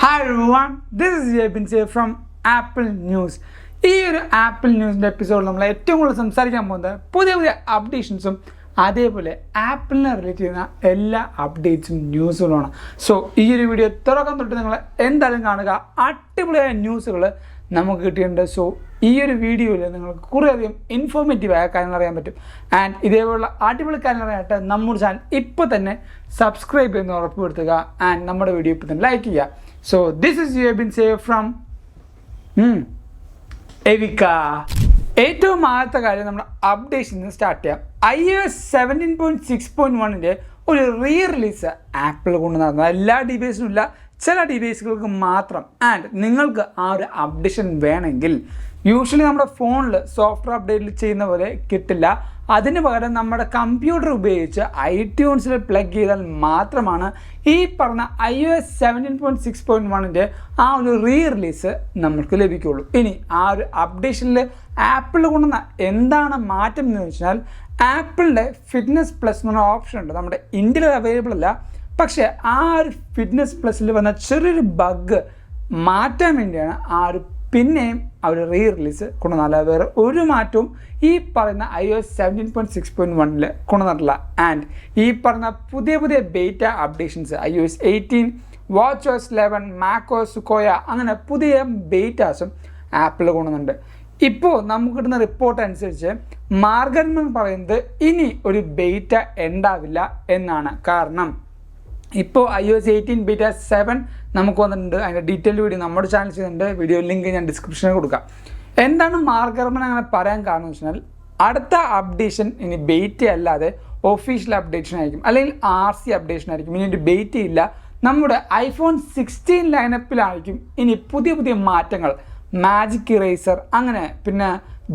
Hi everyone, this is Jebin from Apple News. ഈ ഒരു apple ന്യൂസിൻ്റെ എപ്പിസോഡിൽ നമ്മൾ ഏറ്റവും കൂടുതൽ സംസാരിക്കാൻ പോകുന്നത് പുതിയ പുതിയ അപ്ഡേഷൻസും അതേപോലെ ആപ്പിളിനെ റിലേറ്റ് ചെയ്യുന്ന എല്ലാ അപ്ഡേറ്റ്സും ന്യൂസുകളുമാണ്. സോ ഈ ഒരു വീഡിയോ തുടക്കം തൊട്ട് നിങ്ങൾ എന്തായാലും കാണുക. അടിപൊളിയായ ന്യൂസുകൾ നമുക്ക് കിട്ടിയിട്ടുണ്ട്. സോ ഈ ഒരു വീഡിയോയിൽ നിങ്ങൾക്ക് കുറേയധികം ഇൻഫോർമേറ്റീവായ കാര്യങ്ങൾ അറിയാൻ പറ്റും. ആൻഡ് ഇതേപോലുള്ള അടിപൊളി കാര്യങ്ങൾ അറിയാനായിട്ട് നമ്മുടെ ചാനൽ ഇപ്പോൾ തന്നെ സബ്സ്ക്രൈബ് ചെയ്യുന്ന ഉറപ്പുവരുത്തുക. ആൻഡ് നമ്മുടെ വീഡിയോ ഇപ്പോൾ തന്നെ ലൈക്ക് ചെയ്യുക. So this is you been save from എവിക്ക. ഏറ്റവും ആദ്യത്തെ കാര്യം നമ്മുടെ അപ്ഡേഷൻ സ്റ്റാർട്ട് ചെയ്യാം. iOS 17.6.1 ഒരു റിലീസ് ആപ്പിൾ കൊണ്ട് നടന്നത്. എല്ലാ ഡിവൈസിനും ഇല്ല, ചില ഡിവൈസുകൾക്ക് മാത്രം. ആൻഡ് നിങ്ങൾക്ക് ആ ഒരു അപ്ഡേഷൻ വേണമെങ്കിൽ യൂഷ്വലി നമ്മുടെ ഫോണിൽ സോഫ്റ്റ്വെയർ അപ്ഡേറ്റിൽ ചെയ്യുന്ന പോലെ കിട്ടില്ല. അതിന് പകരം നമ്മുടെ കമ്പ്യൂട്ടർ ഉപയോഗിച്ച് iTunes പ്ലഗ് ചെയ്താൽ മാത്രമാണ് ഈ പറഞ്ഞ iOS 17.6.1 ആ ഒരു റിലീസ് നമുക്ക് ലഭിക്കുകയുള്ളൂ. ഇനി ആ ഒരു അപ്ഡേഷനിൽ ആപ്പിൾ കൊണ്ടുവന്ന എന്താണ് മാറ്റം എന്ന് വെച്ചാൽ, ആപ്പിളിൻ്റെ ഫിറ്റ്നസ് പ്ലസ് എന്ന് പറഞ്ഞ ഓപ്ഷൻ ഉണ്ട്. നമ്മുടെ ഇന്ത്യയിൽ അവൈലബിൾ അല്ല, പക്ഷേ ആ ഒരു ഫിറ്റ്നസ് പ്ലസിൽ വന്ന ചെറിയൊരു ബഗ് മാറ്റാൻ വേണ്ടിയാണ് ആ ഒരു പിന്നെയും അവർ റിലീസ് കൊണ്ടുവന്നില്ല. വേറെ ഒരു മാറ്റവും ഈ പറയുന്ന iOS 17.6.1 കൊണ്ടുവന്നിട്ടില്ല. ആൻഡ് ഈ പറഞ്ഞ പുതിയ പുതിയ beta updations iOS 18, watchOS 11, macOS Sequoia അങ്ങനെ പുതിയ ബേറ്റാസും ആപ്പിൾ കൊണ്ടുവന്നുണ്ട്. ഇപ്പോൾ നമുക്ക് കിട്ടുന്ന റിപ്പോർട്ട് അനുസരിച്ച് മാർഗൻ പറയുന്നത് ഇനി ഒരു ബേറ്റ ഉണ്ടാവില്ല എന്നാണ്. കാരണം ഇപ്പോൾ iOS 18 ബീറ്റ 7 നമുക്ക് വന്നിട്ടുണ്ട്. അതിൻ്റെ ഡീറ്റെയിൽ വീഡിയോ നമ്മുടെ ചാനൽ ചെയ്യുന്നുണ്ട്. വീഡിയോ ലിങ്ക് ഞാൻ ഡിസ്ക്രിപ്ഷനിൽ കൊടുക്കാം. എന്താണ് മാർഗർമൻ അങ്ങനെ പറയാൻ കാരണം എന്ന് വെച്ചാൽ, അടുത്ത അപ്ഡേഷൻ ഇനി ബേറ്റ അല്ലാതെ ഒഫീഷ്യൽ അപ്ഡേഷൻ ആയിരിക്കും, അല്ലെങ്കിൽ RC അപ്ഡേഷൻ ആയിരിക്കും. ഇനി ഒരു ബേറ്റ ഇല്ല. നമ്മുടെ iPhone 16 ലൈനപ്പിലായിരിക്കും ഇനി പുതിയ പുതിയ മാറ്റങ്ങൾ. മാജിക് ഇറേസർ അങ്ങനെ പിന്നെ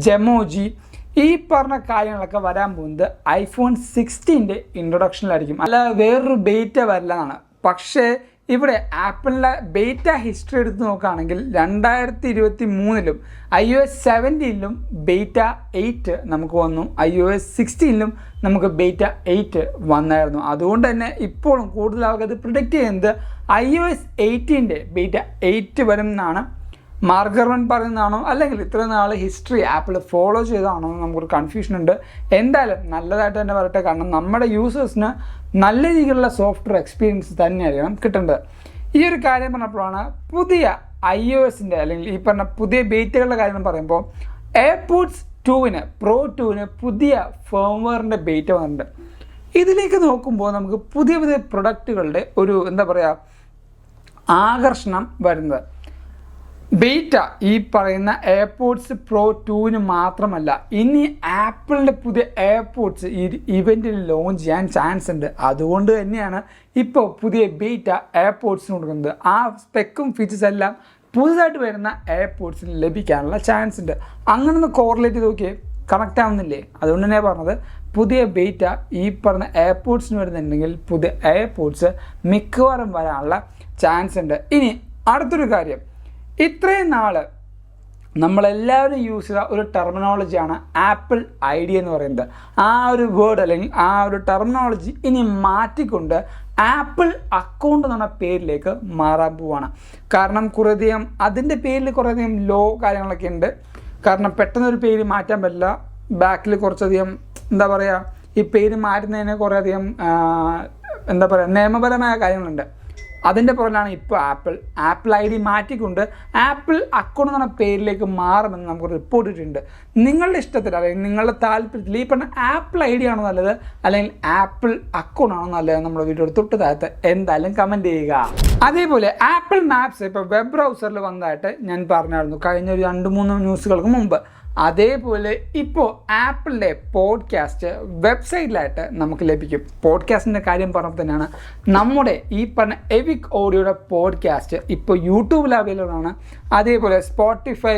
ജെമോജി ഈ പറഞ്ഞ കാര്യങ്ങളൊക്കെ വരാൻ പോകുന്നത് iPhone 16 ഇൻട്രൊഡക്ഷനിലായിരിക്കും, അല്ല വേറൊരു ബേറ്റ വരില്ല എന്നാണ്. പക്ഷേ ഇവിടെ ആപ്പിളിൻ്റെ ബേറ്റ ഹിസ്റ്ററി എടുത്ത് നോക്കുകയാണെങ്കിൽ 2023 iOS 17 ബേറ്റ 8 നമുക്ക് വന്നു, iOS 16 നമുക്ക് ബേറ്റ 8 വന്നായിരുന്നു. അതുകൊണ്ട് തന്നെ ഇപ്പോഴും കൂടുതൽ ആൾക്കാർ പ്രിഡിക്റ്റ് ചെയ്യുന്നത് iOS 18 ബേറ്റ 8 വരും എന്നാണ്. മാർഗർമൻ പറയുന്നതാണോ അല്ലെങ്കിൽ ഇത്രയും നാൾ ഹിസ്റ്ററി ആപ്പിൾ ഫോളോ ചെയ്തതാണോ എന്ന് നമുക്കൊരു കൺഫ്യൂഷൻ ഉണ്ട്. എന്തായാലും നല്ലതായിട്ട് തന്നെ പറയട്ടെ, കാരണം നമ്മുടെ യൂസേഴ്സിന് നല്ല രീതിയിലുള്ള സോഫ്റ്റ്വെയർ എക്സ്പീരിയൻസ് തന്നെയായിരിക്കണം കിട്ടേണ്ടത്. ഈ ഒരു കാര്യം പറഞ്ഞപ്പോഴാണ് പുതിയ iOSൻ്റെ അല്ലെങ്കിൽ ഈ പറഞ്ഞ പുതിയ ബേറ്റകളുടെ കാര്യം പറയുമ്പോൾ AirPods 2 Pro 2 പുതിയ ഫേംവെയറിൻ്റെ ബേറ്റ വന്നിട്ടുണ്ട്. ഇതിലേക്ക് നോക്കുമ്പോൾ നമുക്ക് പുതിയ പുതിയ പ്രൊഡക്റ്റുകളുടെ ഒരു എന്താ പറയുക ആകർഷണം വരുന്നത്. ബേറ്റ ഈ പറയുന്ന AirPods Pro 2 മാത്രമല്ല, ഇനി ആപ്പിളിൻ്റെ പുതിയ AirPods ഈ ഇവൻറ്റിൽ ലോഞ്ച് ചെയ്യാൻ ചാൻസ് ഉണ്ട്. അതുകൊണ്ട് തന്നെയാണ് ഇപ്പോൾ പുതിയ ബേറ്റ AirPodsന് കൊടുക്കുന്നത്. ആ സ്പെക്കും ഫീച്ചേഴ്സ് എല്ലാം പുതുതായിട്ട് വരുന്ന AirPodsന് ലഭിക്കാനുള്ള ചാൻസ് ഉണ്ട്. അങ്ങനെ ഒന്ന് കോറിലേറ്റ് ചെയ്ത് നോക്കിയേ, കണക്റ്റ് ആവുന്നില്ലേ? അതുകൊണ്ട് തന്നെ പറഞ്ഞത് പുതിയ ബേറ്റ ഈ പറഞ്ഞ AirPodsന് വരുന്നുണ്ടെങ്കിൽ പുതിയ AirPods മിക്കവാറും വരാനുള്ള ചാൻസ് ഉണ്ട്. ഇനി അടുത്തൊരു കാര്യം, ഇത്രയും നാൾ നമ്മളെല്ലാവരും യൂസ് ചെയ്ത ഒരു ടെർമിനോളജിയാണ് ആപ്പിൾ ID എന്ന് പറയുന്നത്. ആ ഒരു വേർഡ് അല്ലെങ്കിൽ ആ ഒരു ടെർമിനോളജി ഇനി മാറ്റിക്കൊണ്ട് ആപ്പിൾ അക്കൗണ്ട് എന്ന പേരിലേക്ക് മാറാൻ പോവാണ്. കാരണം കുറേയധികം അതിൻ്റെ പേരിൽ കുറേയധികം ലോ കാര്യങ്ങളൊക്കെ ഉണ്ട്. കാരണം പെട്ടെന്നൊരു പേര് മാറ്റാൻ പറ്റില്ല. ബാക്കിൽ കുറച്ചധികം എന്താ പറയുക, ഈ പേര് മാറ്റുന്നതിന് കുറേയധികം എന്താ പറയുക നിയമപരമായ കാര്യങ്ങളുണ്ട്. അതിൻ്റെ പുറകിലാണ് ഇപ്പോൾ ആപ്പിൾ ID മാറ്റിക്കൊണ്ട് ആപ്പിൾ അക്കൗണ്ട് എന്ന പേരിലേക്ക് മാറുമെന്ന് നമുക്ക് റിപ്പോർട്ട് ഇട്ടിട്ടുണ്ട്. നിങ്ങളുടെ ഇഷ്ടത്തിൽ അല്ലെങ്കിൽ നിങ്ങളുടെ താല്പര്യത്തിൽ ഈ പറഞ്ഞ ആപ്പിൾ ID ആണോ നല്ലത് അല്ലെങ്കിൽ ആപ്പിൾ അക്കൗണ്ട് ആണോ നല്ലത് നമ്മുടെ വീഡിയോ തൊട്ട് താഴത്ത് എന്തായാലും കമൻറ്റ് ചെയ്യുക. അതേപോലെ ആപ്പിൾ മാപ്സ് ഇപ്പോൾ വെബ് ബ്രൗസറിൽ വന്നതായിട്ട് ഞാൻ പറഞ്ഞായിരുന്നു കഴിഞ്ഞ ഒരു 2-3 ന്യൂസുകൾക്ക് മുമ്പ്. അതേപോലെ ഇപ്പോൾ ആപ്പിളിൻ്റെ പോഡ്കാസ്റ്റ് വെബ്സൈറ്റിലായിട്ട് നമുക്ക് ലഭിക്കും. പോഡ്കാസ്റ്റിൻ്റെ കാര്യം പറഞ്ഞപ്പോൾ തന്നെയാണ് നമ്മുടെ ഈ പറഞ്ഞ എവിക് ഓഡിയോയുടെ പോഡ്കാസ്റ്റ് ഇപ്പോൾ യൂട്യൂബിൽ അവൈലബിൾ ആണ്. അതേപോലെ സ്പോട്ടിഫൈ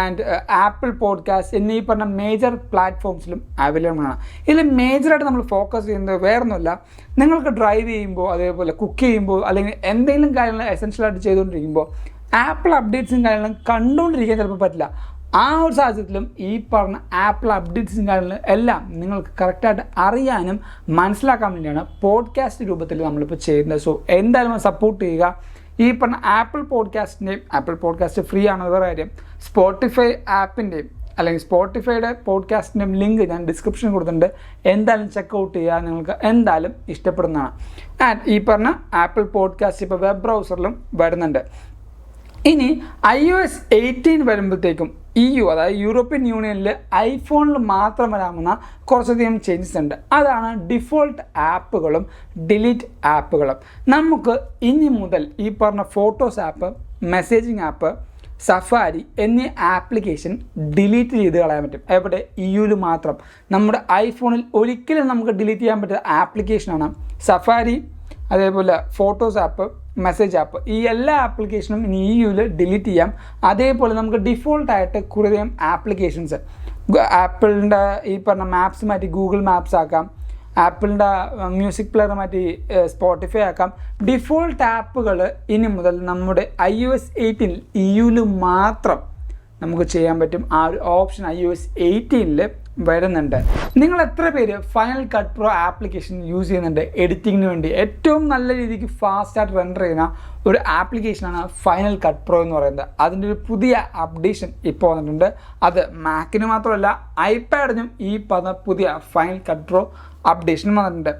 ആൻഡ് ആപ്പിൾ പോഡ്കാസ്റ്റ് എന്നീ പറഞ്ഞ മേജർ പ്ലാറ്റ്ഫോംസിലും അവൈലബിൾ ആണ്. ഇതിൽ മേജറായിട്ട് നമ്മൾ ഫോക്കസ് ചെയ്യുന്നത് വേറൊന്നുമില്ല, നിങ്ങൾക്ക് ഡ്രൈവ് ചെയ്യുമ്പോൾ അതേപോലെ കുക്ക് ചെയ്യുമ്പോൾ അല്ലെങ്കിൽ എന്തെങ്കിലും കാര്യങ്ങൾ എസെൻഷ്യലായിട്ട് ചെയ്തുകൊണ്ടിരിക്കുമ്പോൾ ആപ്പിൾ അപ്ഡേറ്റ്സും കാര്യങ്ങളും കണ്ടുകൊണ്ടിരിക്കാൻ ചിലപ്പോൾ പറ്റില്ല. ആ ഒരു സാഹചര്യത്തിലും ഈ പറഞ്ഞ ആപ്പിൾ അപ്ഡേറ്റ്സും കാര്യങ്ങളും എല്ലാം നിങ്ങൾക്ക് കറക്റ്റായിട്ട് അറിയാനും മനസ്സിലാക്കാൻ വേണ്ടിയാണ് പോഡ്കാസ്റ്റ് രൂപത്തിൽ നമ്മളിപ്പോൾ ചെയ്യുന്നത്. സോ എന്തായാലും സപ്പോർട്ട് ചെയ്യുക. ഈ പറഞ്ഞ ആപ്പിൾ പോഡ്കാസ്റ്റ് ഫ്രീ ആണ് വേറെ കാര്യം, സ്പോട്ടിഫൈ ആപ്പിൻ്റെയും അല്ലെങ്കിൽ സ്പോട്ടിഫൈയുടെ പോഡ്കാസ്റ്റിൻ്റെയും ലിങ്ക് ഞാൻ ഡിസ്ക്രിപ്ഷനിൽ കൊടുത്തിട്ടുണ്ട്. എന്തായാലും ചെക്കൗട്ട് ചെയ്യുക, നിങ്ങൾക്ക് എന്തായാലും ഇഷ്ടപ്പെടുന്നതാണ്. ആൻഡ് ഈ പറഞ്ഞ ആപ്പിൾ പോഡ്കാസ്റ്റ് ഇപ്പോൾ വെബ് ബ്രൗസറിലും വരുന്നുണ്ട്. ഇനി iOS 18 വരുമ്പോഴത്തേക്കും അതായത് യൂറോപ്യൻ യൂണിയനിൽ ഐഫോണിൽ മാത്രം വരാവുന്ന കുറച്ചധികം ചേഞ്ചസ് ഉണ്ട്. അതാണ് ഡിഫോൾട്ട് ആപ്പുകളും ഡിലീറ്റ് ആപ്പുകളും. നമുക്ക് ഇനി മുതൽ ഈ പറഞ്ഞ photos app, messaging app, safari എന്നീ ആപ്ലിക്കേഷൻ ഡിലീറ്റ് ചെയ്ത് കളയാൻ പറ്റും. എവിടെ? യുയിൽ മാത്രം. നമ്മുടെ ഐഫോണിൽ ഒരിക്കലും നമുക്ക് ഡിലീറ്റ് ചെയ്യാൻ പറ്റുന്ന ആപ്ലിക്കേഷനാണ് സഫാരി, അതേപോലെ ഫോട്ടോസ് ആപ്പ്, മെസ്സേജ് ആപ്പ്. ഈ എല്ലാ ആപ്ലിക്കേഷനും ഇനി യുയിൽ ഡിലീറ്റ് ചെയ്യാം. അതേപോലെ നമുക്ക് ഡിഫോൾട്ടായിട്ട് കുറേയധികം ആപ്ലിക്കേഷൻസ്, ആപ്പിളിൻ്റെ ഈ പറഞ്ഞ മാപ്സ് മാറ്റി ഗൂഗിൾ മാപ്സ് ആക്കാം, ആപ്പിളിൻ്റെ മ്യൂസിക് പ്ലെയർ മാറ്റി സ്പോട്ടിഫൈ ആക്കാം. ഡിഫോൾട്ട് ആപ്പുകൾ ഇനി മുതൽ നമ്മുടെ iOS 18 യുയിൽ മാത്രം നമുക്ക് ചെയ്യാൻ പറ്റും. ആ ഒരു ഓപ്ഷൻ iOS 18 വരുന്നുണ്ട്. നിങ്ങൾ എത്ര പേര് final cut pro application use ചെയ്യുന്നുണ്ട് എഡിറ്റിങ്ങിന് വേണ്ടി? ഏറ്റവും നല്ല രീതിക്ക് ഫാസ്റ്റായിട്ട് റെൻഡർ ചെയ്യുന്ന ഒരു ആപ്ലിക്കേഷനാണ് ഫൈനൽ കട്ട് പ്രോ എന്ന് പറയുന്നത്. അതിൻ്റെ ഒരു പുതിയ അപ്ഡേഷൻ ഇപ്പോൾ വന്നിട്ടുണ്ട്. അത് മാക്കിന് മാത്രമല്ല ഐപാഡിനും ഈ പുതിയ ഫൈനൽ കട്ട് പ്രോ അപ്ഡേഷൻ വന്നിട്ടുണ്ട്.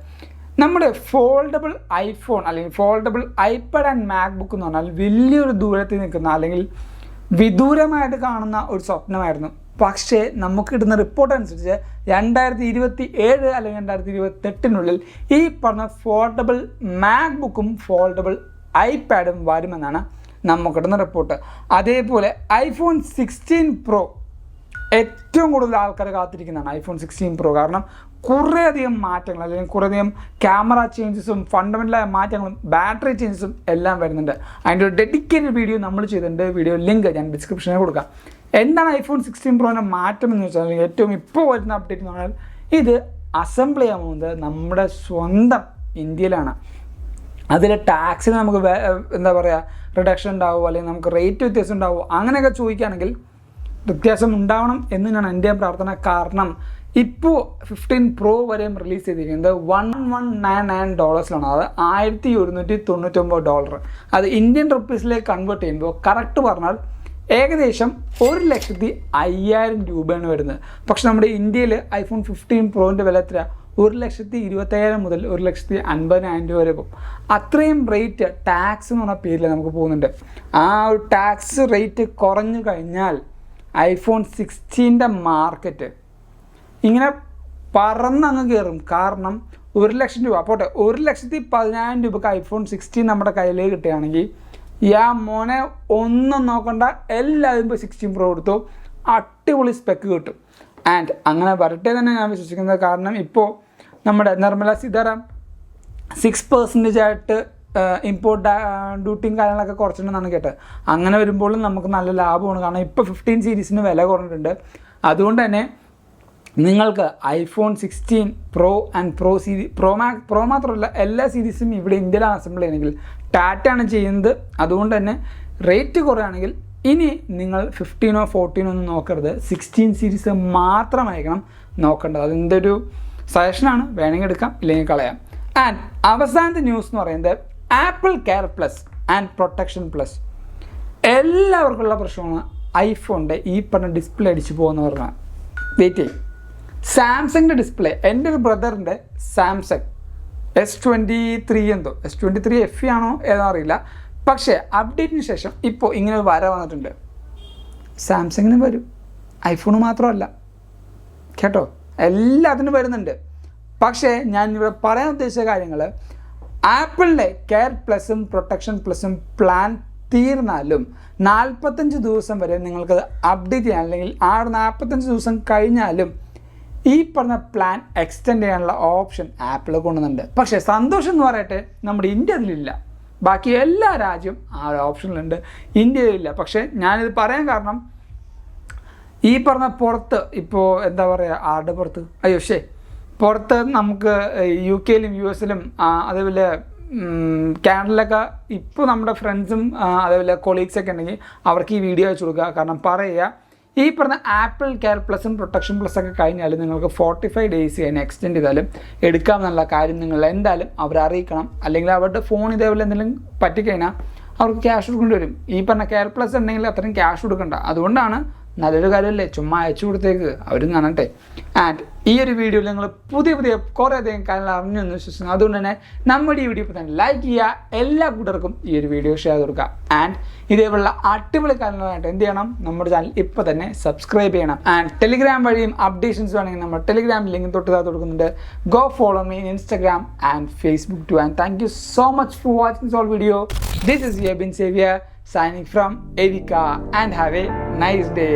നമ്മുടെ ഫോൾഡബിൾ ഐഫോൺ അല്ലെങ്കിൽ ഫോൾഡബിൾ ഐപാഡ് ആൻഡ് മാക്ബുക്ക് എന്ന് പറഞ്ഞാൽ വലിയൊരു ദൂരത്തിൽ നിൽക്കുന്ന അല്ലെങ്കിൽ വിദൂരമായിട്ട് കാണുന്ന ഒരു സ്വപ്നമായിരുന്നു. പക്ഷേ നമുക്ക് കിട്ടുന്ന റിപ്പോർട്ട് അനുസരിച്ച് 2027 അല്ലെങ്കിൽ 2028 ഈ പറഞ്ഞ ഫോൾഡബിൾ മാക്ബുക്കും ഫോൾഡബിൾ ഐപാഡും വരുമെന്നാണ് നമുക്ക് കിട്ടുന്ന റിപ്പോർട്ട്. അതേപോലെ ഐഫോൺ 16 പ്രോ ഏറ്റവും കൂടുതൽ ആൾക്കാർ കാത്തിരിക്കുന്നതാണ് ഐഫോൺ 16 പ്രോ. കാരണം കുറേയധികം മാറ്റങ്ങൾ അല്ലെങ്കിൽ കുറേയധികം ക്യാമറ ചേഞ്ചസും ഫണ്ടമെൻ്റലായ മാറ്റങ്ങളും ബാറ്ററി ചേഞ്ചസും എല്ലാം വരുന്നുണ്ട്. അതിൻ്റെ ഒരു ഡെഡിക്കേറ്റഡ് വീഡിയോ നമ്മൾ ചെയ്തിട്ടുണ്ട്. വീഡിയോ ലിങ്ക് ഞാൻ ഡിസ്ക്രിപ്ഷനിൽ കൊടുക്കാം. എന്താണ് ഐഫോൺ 16 പ്രോൻ്റെ മാറ്റം എന്ന് വെച്ചാൽ, ഏറ്റവും ഇപ്പോൾ വരുന്ന അപ്ഡേറ്റ് എന്ന് പറഞ്ഞാൽ ഇത് അസംബിൾ ചെയ്യാൻ പോകുന്നത് നമ്മുടെ സ്വന്തം ഇന്ത്യയിലാണ്. അതിൽ ടാക്സിന് നമുക്ക് എന്താ പറയുക റിഡക്ഷൻ ഉണ്ടാവുമോ അല്ലെങ്കിൽ നമുക്ക് റേറ്റ് വ്യത്യാസം ഉണ്ടാവുമോ അങ്ങനെയൊക്കെ ചോദിക്കുകയാണെങ്കിൽ വ്യത്യാസം ഉണ്ടാവണം എന്നാണ് എൻ്റെ പ്രാർത്ഥന. കാരണം ഇപ്പോൾ 15 പ്രോ വരെയും റിലീസ് ചെയ്തിരിക്കുന്നത് $1199, അത് $1199. അത് ഇന്ത്യൻ റുപ്പീസിലേക്ക് കൺവേർട്ട് ചെയ്യുമ്പോൾ കറക്റ്റ് പറഞ്ഞാൽ ഏകദേശം 1,05,000 രൂപയാണ് വരുന്നത്. പക്ഷെ നമ്മുടെ ഇന്ത്യയിൽ ഐഫോൺ 15 പ്രോൻ്റെ വില എത്ര? 1,20,000 മുതൽ 1,50,000 രൂപ വരെ പോകും. അത്രയും റേറ്റ് ടാക്സ് എന്ന് പറഞ്ഞ പേരിൽ നമുക്ക് പോകുന്നുണ്ട്. ആ ഒരു ടാക്സ് റേറ്റ് കുറഞ്ഞു കഴിഞ്ഞാൽ ഐഫോൺ 16ൻ്റെ മാർക്കറ്റ് ഇങ്ങനെ പറന്നങ്ങ് കയറും. കാരണം 1,00,000 രൂപ പോട്ടെ, 1,10,000 രൂപക്ക് ഐഫോൺ 16 നമ്മുടെ കയ്യിലേക്ക് കിട്ടുകയാണെങ്കിൽ മോനെ ഒന്നും നോക്കണ്ട, എല്ലാവരും ഇപ്പോൾ 16 പ്രോ എടുത്തു, അടിപൊളി സ്പെക്ക് കിട്ടും. ആൻഡ് അങ്ങനെ വരട്ടെ തന്നെ ഞാൻ വിശ്വസിക്കുന്നത്. കാരണം ഇപ്പോൾ നമ്മുടെ നിർമ്മല സീതാരാം 6% ആയിട്ട് ഇമ്പോർട്ട് ഡ്യൂട്ടിയും കാര്യങ്ങളൊക്കെ കുറച്ചിട്ടുണ്ടെന്നാണ് കേട്ടത്. അങ്ങനെ വരുമ്പോഴും നമുക്ക് നല്ല ലാഭമാണ്. കാരണം ഇപ്പോൾ 15 സീരീസിന് വില കുറഞ്ഞിട്ടുണ്ട്. അതുകൊണ്ട് തന്നെ നിങ്ങൾക്ക് ഐഫോൺ 16 പ്രോ ആൻഡ് പ്രോ മാത്രമല്ല എല്ലാ സീരീസും ഇവിടെ ഇന്ത്യയിലാണ് അസംബിൾ ചെയ്യണമെങ്കിൽ ടാറ്റയാണ് ചെയ്യുന്നത്. അതുകൊണ്ട് തന്നെ റേറ്റ് കുറയാണെങ്കിൽ ഇനി നിങ്ങൾ 15 14 ഒന്നും നോക്കരുത്, 16 സീരീസ് മാത്രമായിരിക്കണം നോക്കേണ്ടത്. അതിൻ്റെ ഒരു സജഷനാണ്, വേണമെങ്കിൽ എടുക്കാം ഇല്ലെങ്കിൽ കളയാം. ആൻഡ് അവസാനത്തെ ന്യൂസ് എന്ന് പറയുന്നത് Apple care plus and protection plus. എല്ലാവർക്കുള്ള പ്രശ്നമാണ് ഐഫോണിൻ്റെ ഈ പറഞ്ഞ ഡിസ്പ്ലേ അടിച്ചു പോകുന്ന പറഞ്ഞാൽ. വെയിറ്റ് ചെയ്യും, സാംസങ്ങിൻ്റെ ഡിസ്പ്ലേ, എൻ്റെ ഒരു ബ്രദറിൻ്റെ സാംസങ് S23 എന്തോ S23 FE ആണോ ഏതാ അറിയില്ല. പക്ഷേ അപ്ഡേറ്റിന് ശേഷം ഇപ്പോൾ ഇങ്ങനെ വര വന്നിട്ടുണ്ട്. സാംസങ്ങിന് വരും, ഐഫോണ് മാത്രമല്ല കേട്ടോ, എല്ലാത്തിനും വരുന്നുണ്ട്. പക്ഷേ ഞാൻ ഇവിടെ പറയാൻ ഉദ്ദേശിച്ച കാര്യങ്ങൾ, ആപ്പിളിൻ്റെ കെയർ പ്ലസും പ്രൊട്ടക്ഷൻ പ്ലസും പ്ലാൻ തീർന്നാലും 45 ദിവസം വരെ നിങ്ങൾക്കത് അപ്ഡേറ്റ് ചെയ്യാൻ, അല്ലെങ്കിൽ ആ 45 ദിവസം കഴിഞ്ഞാലും ഈ പറഞ്ഞ പ്ലാൻ എക്സ്റ്റെൻഡ് ചെയ്യാനുള്ള ഓപ്ഷൻ ആപ്പിൾ കൊണ്ടുവന്നുണ്ട്. പക്ഷേ സന്തോഷം എന്ന് പറയട്ടെ, നമ്മുടെ ഇന്ത്യ അതിലില്ല. ബാക്കി എല്ലാ രാജ്യവും ആ ഒരു ഓപ്ഷനിലുണ്ട്, ഇന്ത്യയിലില്ല. പക്ഷേ ഞാനിത് പറയാൻ കാരണം ഈ പറഞ്ഞ പുറത്ത് ഇപ്പോൾ എന്താ പറയുക, ആരുടെ പുറത്ത് പുറത്ത് നമുക്ക് UK യിലും US ലും അതേപോലെ കാനഡയിലൊക്കെ ഇപ്പോൾ നമ്മുടെ ഫ്രണ്ട്സും അതേപോലെ കൊളീഗ്സൊക്കെ ഉണ്ടെങ്കിൽ അവർക്ക് ഈ വീഡിയോ അയച്ചു കൊടുക്കുക. കാരണം പറയുക, ഈ പറഞ്ഞ ആപ്പിൾ കെയർ പ്ലസും പ്രൊട്ടക്ഷൻ പ്ലസൊക്കെ കഴിഞ്ഞാൽ നിങ്ങൾക്ക് 45 ഡേയ്സ് കഴിഞ്ഞ് എക്സ്റ്റെൻഡ് ചെയ്താലും എടുക്കാമെന്നുള്ള കാര്യം നിങ്ങൾ എന്തായാലും അവരെ അറിയിക്കണം. അല്ലെങ്കിൽ അവരുടെ ഫോൺ ഇതേപോലെ എന്തെങ്കിലും പറ്റിക്കഴിഞ്ഞാൽ അവർക്ക് ക്യാഷ് കൊടുക്കേണ്ടി വരും. ഈ പറഞ്ഞ കെയർ പ്ലസ് ഉണ്ടെങ്കിൽ അത്രയും ക്യാഷ് കൊടുക്കണ്ട. അതുകൊണ്ടാണ് നല്ലൊരു കാര്യമല്ലേ, ചുമ്മാ അയച്ചു കൊടുത്തേക്ക്, അവരും കാണട്ടെ. ആൻഡ് ഈ ഒരു വീഡിയോയിൽ നിങ്ങൾ പുതിയ കുറേ അധികം കാര്യങ്ങൾ അറിഞ്ഞു എന്ന് വിശ്വസിക്കുന്നു. അതുകൊണ്ട് തന്നെ നമ്മുടെ ഈ വീഡിയോ ഇപ്പോൾ തന്നെ ലൈക്ക് ചെയ്യുക, എല്ലാ കൂട്ടർക്കും ഈ ഒരു വീഡിയോ ഷെയർ കൊടുക്കുക. ആൻഡ് ഇതേപോലുള്ള അടിപൊളി കാര്യങ്ങളായിട്ട് എന്ത് ചെയ്യണം, നമ്മുടെ ചാനൽ ഇപ്പോൾ തന്നെ സബ്സ്ക്രൈബ് ചെയ്യണം. ആൻഡ് ടെലിഗ്രാം വഴിയും അപ്ഡേഷൻസ് വേണമെങ്കിൽ നമ്മുടെ ടെലിഗ്രാം ലിങ്ക് തൊട്ട് കൊടുക്കുന്നുണ്ട്. Go follow me in Instagram and Facebook too. And thank you so much for watching this all video. This is Yabin Xavier signing from Evika and have a nice day.